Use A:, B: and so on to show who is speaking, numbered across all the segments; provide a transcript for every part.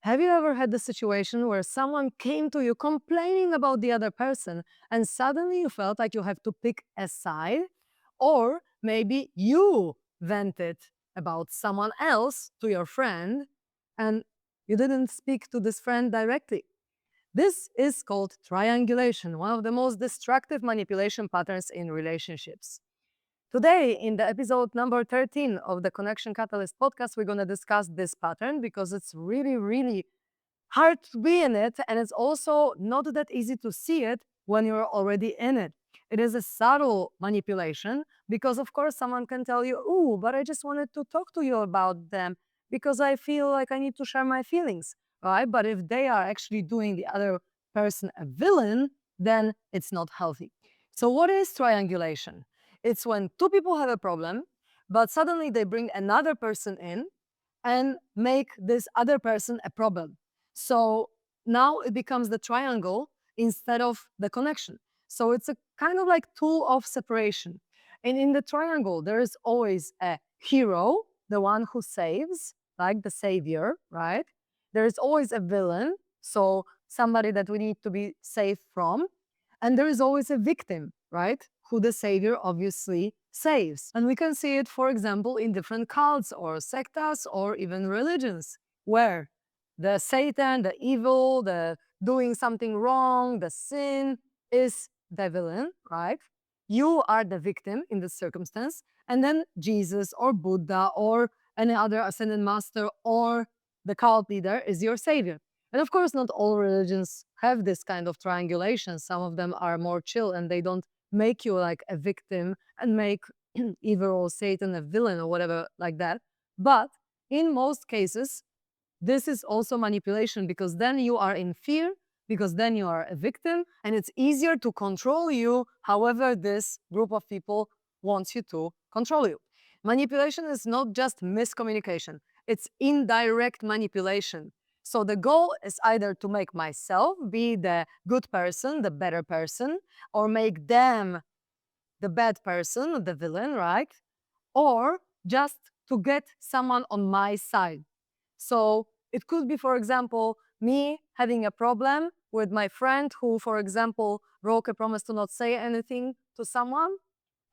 A: Have you ever had the situation where someone came to you complaining about the other person and suddenly you felt like you have to pick a side? Or maybe you vented about someone else to your friend and you didn't speak to this friend directly. This is called triangulation, one of the most destructive manipulation patterns in relationships. Today, in the episode number 13 of the Connection Catalyst podcast, we're going to discuss this pattern because it's really, really hard to be in it. And it's also not that easy to see it when you're already in it. It is a subtle manipulation because, of course, someone can tell you, oh, but I just wanted to talk to you about them because I feel like I need to share my feelings, right? But if they are actually doing the other person a villain, then it's not healthy. So, what is triangulation? It's when two people have a problem, but suddenly they bring another person in and make this other person a problem. So now it becomes the triangle instead of the connection. So it's a kind of like tool of separation. And in the triangle, there is always a hero, the one who saves, like the savior, right? There is always a villain, so somebody that we need to be safe from. And there is always a victim, right? Who the savior obviously saves. And we can see it, for example, in different cults or sectas or even religions, where the Satan, the evil, the doing something wrong, the sin is the villain, right? You are the victim in this circumstance. And then Jesus or Buddha or any other ascended master or the cult leader is your savior. And of course, not all religions have this kind of triangulation. Some of them are more chill and they don't make you like a victim and make evil or Satan a villain or whatever like that. But in most cases, this is also manipulation because then you are in fear, because then you are a victim, and it's easier to control you however this group of people wants you to control you. Manipulation is not just miscommunication, it's indirect manipulation. So the goal is either to make myself be the good person, the better person, or make them the bad person, the villain, right? Or just to get someone on my side. So it could be, for example, me having a problem with my friend who, for example, broke a promise to not say anything to someone,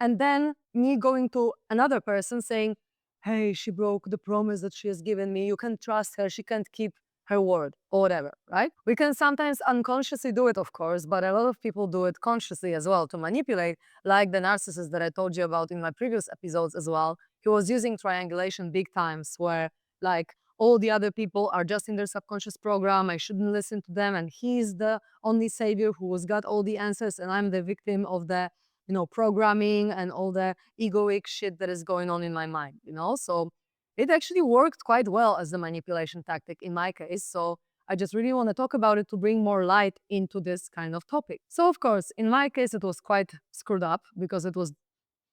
A: and then me going to another person saying, hey, she broke the promise that she has given me. You can trust her. She can't keep her word or whatever, right? We can sometimes unconsciously do it, of course, but a lot of people do it consciously as well to manipulate, like the narcissist that I told you about in my previous episodes as well. He was using triangulation big times where like all the other people are just in their subconscious program. I shouldn't listen to them. And he's the only savior who has got all the answers. And I'm the victim of the programming and all the egoic shit that is going on in my mind. So it actually worked quite well as a manipulation tactic in my case. So I just really want to talk about it to bring more light into this kind of topic. So, of course, in my case, it was quite screwed up because it was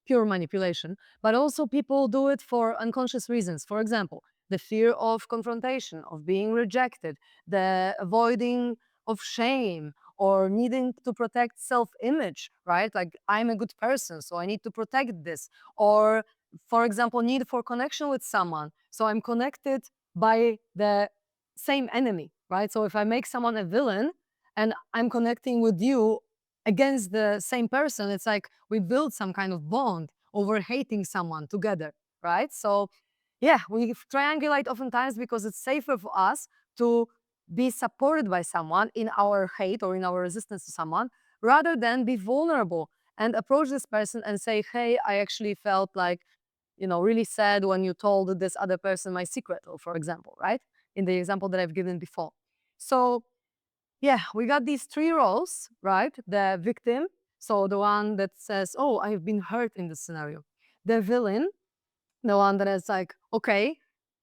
A: pure manipulation, but also people do it for unconscious reasons. For example, the fear of confrontation, of being rejected, the avoiding of shame, or needing to protect self-image, right? Like I'm a good person, so I need to protect this. Or, for example, need for connection with someone. So I'm connected by the same enemy, right? So if I make someone a villain and I'm connecting with you against the same person, it's like we build some kind of bond over hating someone together, right? So yeah, we triangulate oftentimes because it's safer for us to be supported by someone in our hate or in our resistance to someone rather than be vulnerable and approach this person and say, hey, I actually felt like, really sad when you told this other person my secret, or for example, right? In the example that I've given before. So yeah, we got these three roles, right? The victim, so the one that says, oh, I've been hurt in this scenario. The villain, the one that is like, okay,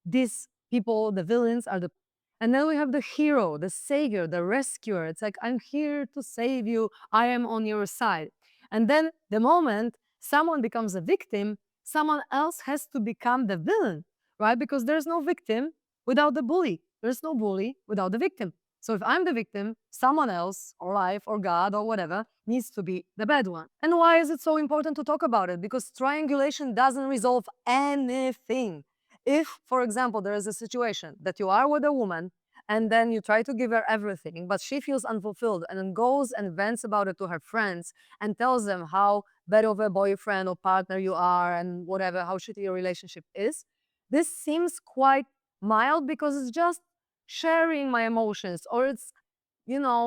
A: these people, the villains are the. And then we have the hero, the savior, the rescuer. It's like, I'm here to save you. I am on your side. And then the moment someone becomes a victim, someone else has to become the villain, right? Because there's no victim without the bully. There's no bully without the victim. So if I'm the victim, someone else, or life, or God, or whatever, needs to be the bad one. And why is it so important to talk about it? Because triangulation doesn't resolve anything. If, for example, there is a situation that you are with a woman and then you try to give her everything, but she feels unfulfilled and then goes and vents about it to her friends and tells them how bad of a boyfriend or partner you are and whatever, how shitty your relationship is. This seems quite mild because it's just sharing my emotions, or it's,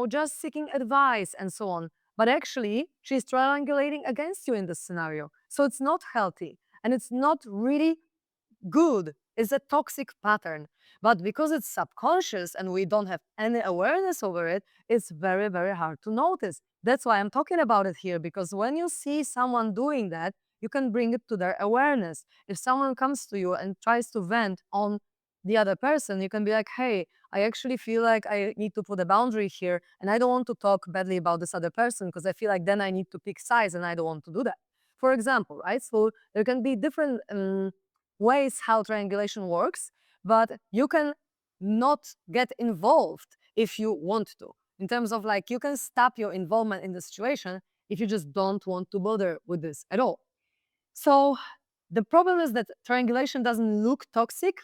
A: just seeking advice and so on. But actually, she's triangulating against you in this scenario. So it's not healthy and it's not really good. It's a toxic pattern. But because it's subconscious and we don't have any awareness over it, it's very, very hard to notice. That's why I'm talking about it here, because when you see someone doing that, you can bring it to their awareness. If someone comes to you and tries to vent on the other person, you can be like, hey, I actually feel like I need to put a boundary here, and I don't want to talk badly about this other person because I feel like then I need to pick sides and I don't want to do that. For example, right? So there can be different ways how triangulation works, but you can not get involved if you want to. In terms of like, you can stop your involvement in the situation if you just don't want to bother with this at all. So the problem is that triangulation doesn't look toxic,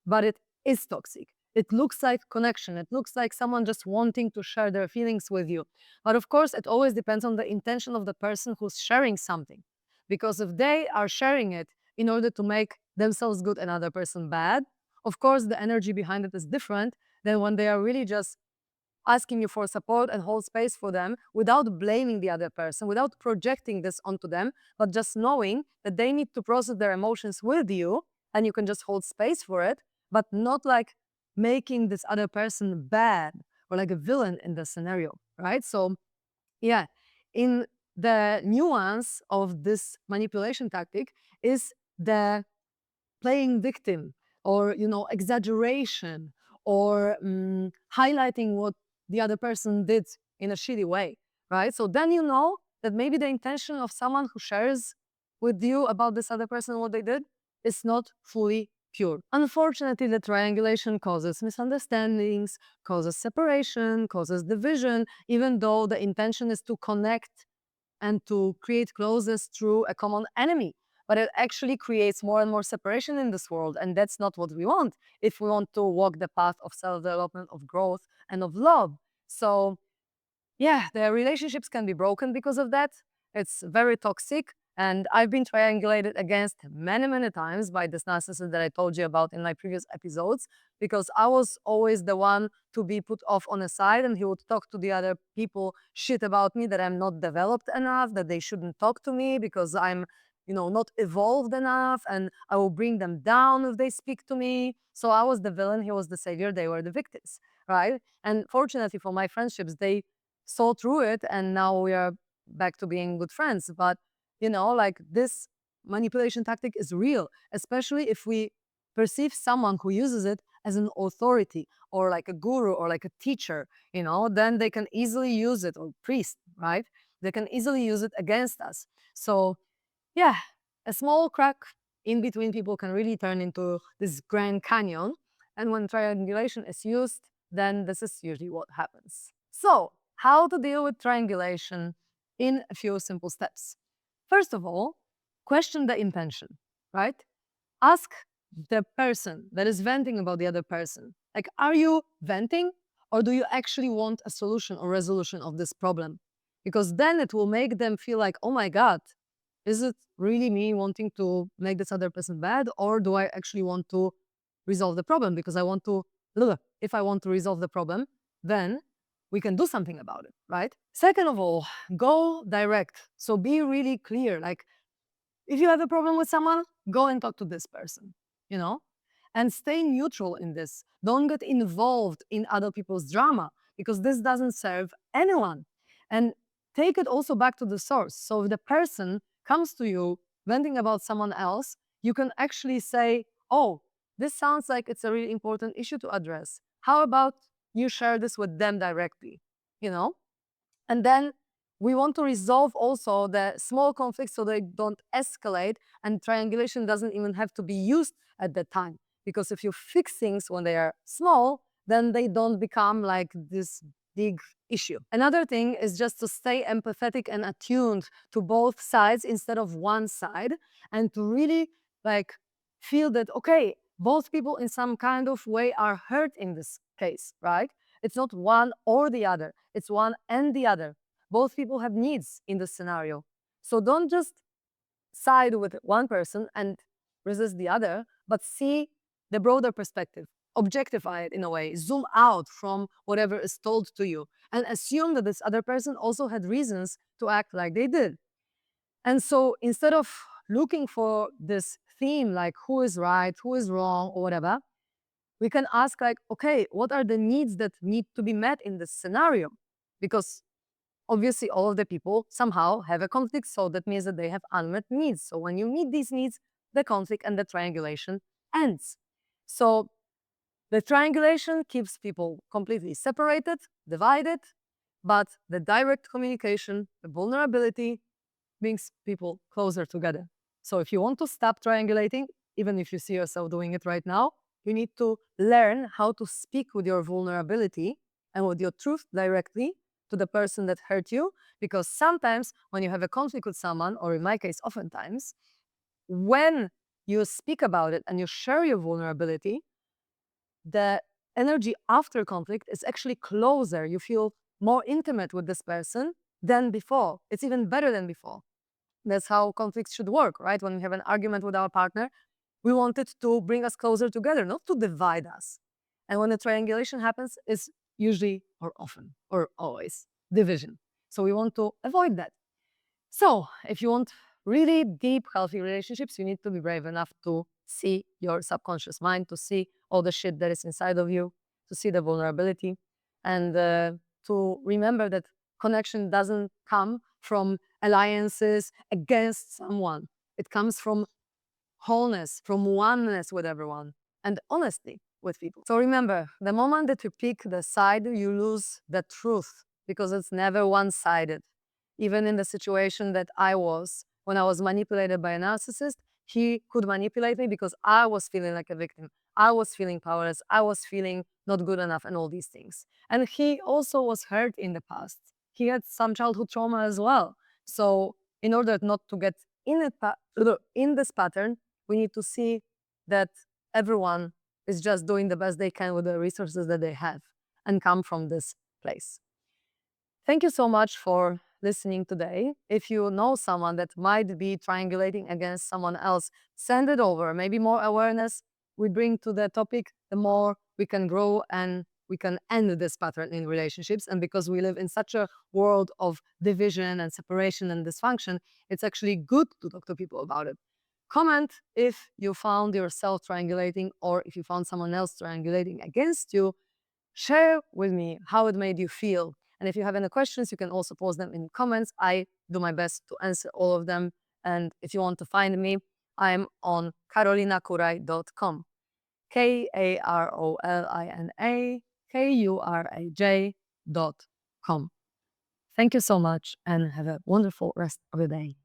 A: but it is toxic. It looks like connection. It looks like someone just wanting to share their feelings with you. But of course, it always depends on the intention of the person who's sharing something. Because if they are sharing it in order to make themselves good and another person bad, of course, the energy behind it is different than when they are really just asking you for support and hold space for them without blaming the other person, without projecting this onto them, but just knowing that they need to process their emotions with you and you can just hold space for it, but not like making this other person bad or like a villain in the scenario, right? So, yeah, in the nuance of this manipulation tactic is the playing victim, or exaggeration, or highlighting what the other person did in a shitty way, right? So then you know that maybe the intention of someone who shares with you about this other person what they did is not fully pure. Unfortunately, the triangulation causes misunderstandings, causes separation, causes division, even though the intention is to connect and to create closeness through a common enemy. But it actually creates more and more separation in this world. And that's not what we want if we want to walk the path of self development, of growth, and of love. So, yeah, the relationships can be broken because of that. It's very toxic. And I've been triangulated against many, many times by this narcissist that I told you about in my previous episodes, because I was always the one to be put off on a side, and he would talk to the other people shit about me, that I'm not developed enough, that they shouldn't talk to me because I'm, not evolved enough, and I will bring them down if they speak to me. So I was the villain, he was the savior, they were the victims, right? And fortunately for my friendships, they saw through it, and now we are back to being good friends. But like, this manipulation tactic is real, especially if we perceive someone who uses it as an authority or like a guru or like a teacher, then they can easily use it, or priest, right? They can easily use it against us. So yeah, a small crack in between people can really turn into this Grand Canyon. And when triangulation is used, then this is usually what happens. So, how to deal with triangulation in a few simple steps. First of all, question the intention, right? Ask the person that is venting about the other person, like, are you venting, or do you actually want a solution or resolution of this problem? Because then it will make them feel like, oh my God, is it really me wanting to make this other person bad, or do I actually want to resolve the problem? Because I want to, look, if I want to resolve the problem, then we can do something about it, right? Second of all, go direct. So be really clear. Like, if you have a problem with someone, go and talk to this person, you know? And stay neutral in this. Don't get involved in other people's drama, because this doesn't serve anyone. And take it also back to the source. So if the person comes to you venting about someone else, you can actually say, oh, this sounds like it's a really important issue to address. How about you share this with them directly, you know? And then we want to resolve also the small conflicts so they don't escalate, and triangulation doesn't even have to be used at that time. Because if you fix things when they are small, then they don't become like this big issue. Another thing is just to stay empathetic and attuned to both sides instead of one side, and to really like feel that, okay, both people in some kind of way are hurt in this case, right? It's not one or the other, it's one and the other. Both people have needs in this scenario. So don't just side with one person and resist the other, but see the broader perspective, objectify it in a way, zoom out from whatever is told to you, and assume that this other person also had reasons to act like they did. And so instead of looking for this theme, like who is right, who is wrong, or whatever, we can ask, like, okay, what are the needs that need to be met in this scenario? Because obviously all of the people somehow have a conflict, so that means that they have unmet needs. So when you meet these needs, the conflict and the triangulation ends. So the triangulation keeps people completely separated, divided, but the direct communication, the vulnerability, brings people closer together. So if you want to stop triangulating, even if you see yourself doing it right now, you need to learn how to speak with your vulnerability and with your truth directly to the person that hurt you. Because sometimes when you have a conflict with someone, or in my case, oftentimes, when you speak about it and you share your vulnerability, the energy after conflict is actually closer. You feel more intimate with this person than before. It's even better than before. That's how conflicts should work, right? When we have an argument with our partner, we want it to bring us closer together, not to divide us. And when the triangulation happens, it's usually or often or always division. So we want to avoid that. So if you want really deep, healthy relationships, you need to be brave enough to see your subconscious mind, to see all the shit that is inside of you, to see the vulnerability, and to remember that connection doesn't come from alliances against someone. It comes from wholeness, from oneness with everyone, and honesty with people. So remember, the moment that you pick the side, you lose the truth, because it's never one sided. Even in the situation that I was, when I was manipulated by a narcissist, he could manipulate me because I was feeling like a victim. I was feeling powerless. I was feeling not good enough, and all these things. And he also was hurt in the past. He had some childhood trauma as well. So, in order not to get in this pattern, we need to see that everyone is just doing the best they can with the resources that they have and come from this place. Thank you so much for listening today. If you know someone that might be triangulating against someone else, send it over. Maybe more awareness we bring to the topic, the more we can grow and we can end this pattern in relationships. And because we live in such a world of division and separation and dysfunction, it's actually good to talk to people about it. Comment if you found yourself triangulating, or if you found someone else triangulating against you. Share with me how it made you feel. And if you have any questions, you can also post them in comments. I do my best to answer all of them. And if you want to find me, I'm on karolinakuraj.com. KarolinaKuraj.com. Thank you so much and have a wonderful rest of the day.